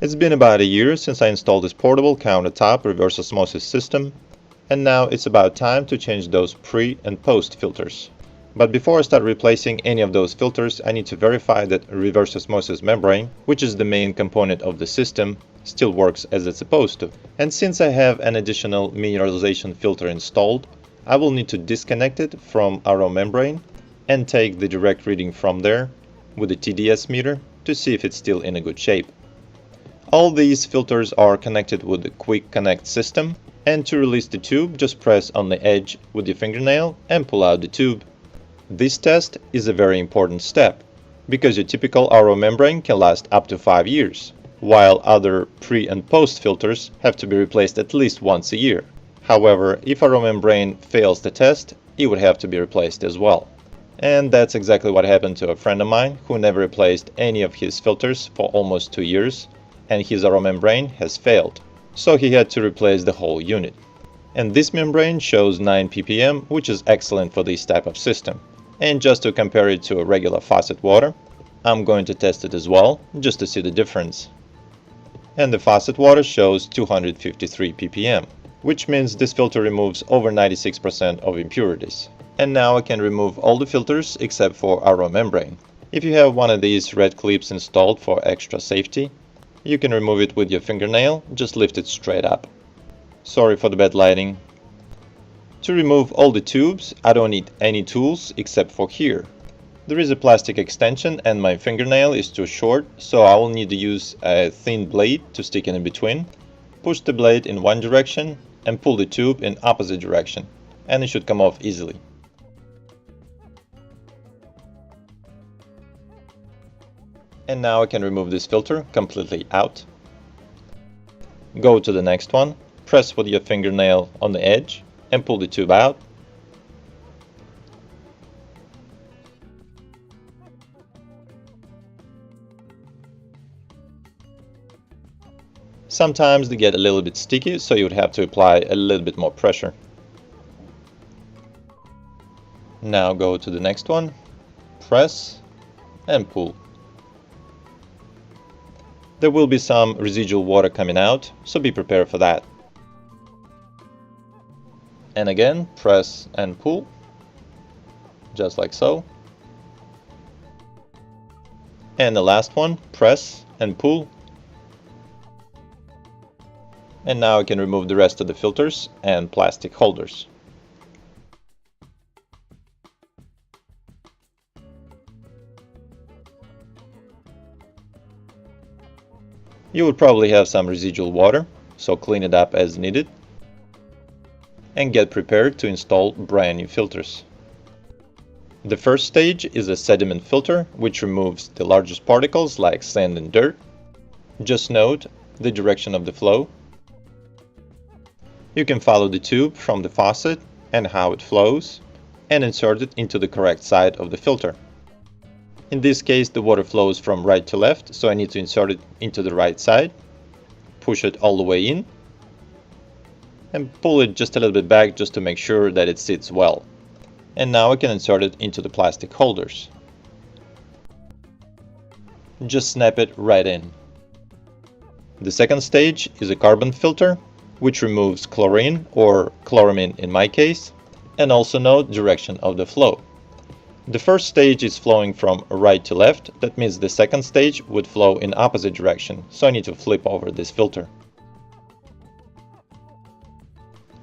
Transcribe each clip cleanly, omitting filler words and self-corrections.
It's been about a year since I installed this portable countertop reverse osmosis system, and now it's about time to change those pre and post filters. But before I start replacing any of those filters, I need to verify that reverse osmosis membrane, which is the main component of the system, still works as it's supposed to. And since I have an additional mineralization filter installed, I will need to disconnect it from our membrane and take the direct reading from there with a TDS meter to see if it's still in a good shape. All these filters are connected with the quick connect system, and to release the tube, just press on the edge with your fingernail and pull out the tube. This test is a very important step, because your typical RO membrane can last up to 5 years, while other pre and post filters have to be replaced at least once a year. However, if RO membrane fails the test, it would have to be replaced as well. And that's exactly what happened to a friend of mine who never replaced any of his filters for almost 2 years, and his RO membrane has failed, so he had to replace the whole unit. And this membrane shows 9 ppm, which is excellent for this type of system. And just to compare it to a regular faucet water, I'm going to test it as well, just to see the difference. And the faucet water shows 253 ppm, which means this filter removes over 96% of impurities. And now I can remove all the filters except for RO membrane. If you have one of these red clips installed for extra safety, you can remove it with your fingernail, just lift it straight up. Sorry for the bad lighting. To remove all the tubes, I don't need any tools except for here. There is a plastic extension and my fingernail is too short, so I will need to use a thin blade to stick in between. Push the blade in one direction and pull the tube in opposite direction, and it should come off easily. And now I can remove this filter completely out. Go to the next one, press with your fingernail on the edge and pull the tube out. Sometimes they get a little bit sticky, so you would have to apply a little bit more pressure. Now go to the next one, press and pull. There will be some residual water coming out, so be prepared for that. And again, press and pull, just like so. And the last one, press and pull. And now I can remove the rest of the filters and plastic holders. You would probably have some residual water, so clean it up as needed. And get prepared to install brand new filters. The first stage is a sediment filter, which removes the largest particles like sand and dirt. Just note the direction of the flow. You can follow the tube from the faucet and how it flows, and insert it into the correct side of the filter. In this case, the water flows from right to left, so I need to insert it into the right side, push it all the way in, and pull it just a little bit back just to make sure that it sits well. And now I can insert it into the plastic holders. Just snap it right in. The second stage is a carbon filter, which removes chlorine or chloramine in my case, and also note direction of the flow. The first stage is flowing from right to left. That means the second stage would flow in opposite direction, so I need to flip over this filter.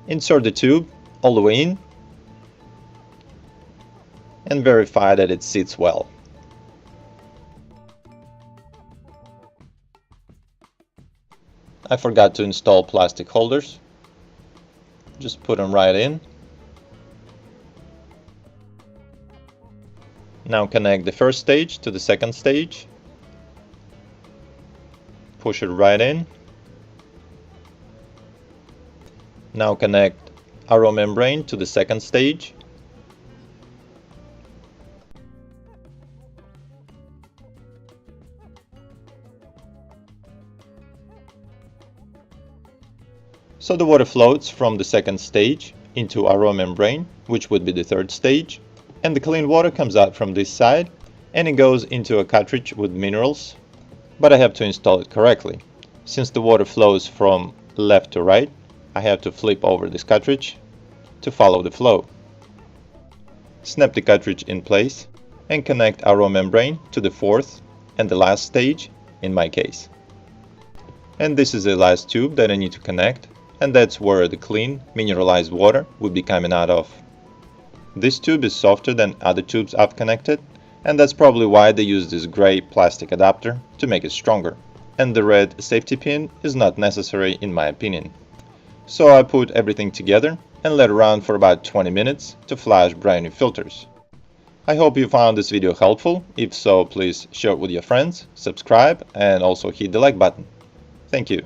Insert the tube all the way in and verify that it sits well. I forgot to install plastic holders. Just put them right in. Now connect the first stage to the second stage. Push it right in. Now connect RO membrane to the second stage. So the water floats from the second stage into RO membrane, which would be the third stage. And the clean water comes out from this side and it goes into a cartridge with minerals, but I have to install it correctly. Since the water flows from left to right, I have to flip over this cartridge to follow the flow. Snap the cartridge in place and connect our raw membrane to the fourth and the last stage in my case. And this is the last tube that I need to connect, and that's where the clean mineralized water would be coming out of. This tube is softer than other tubes I've connected, and that's probably why they use this gray plastic adapter to make it stronger. And the red safety pin is not necessary in my opinion. So I put everything together and let it run for about 20 minutes to flash brand new filters. I hope you found this video helpful. If so, please share it with your friends, subscribe, and also hit the like button. Thank you.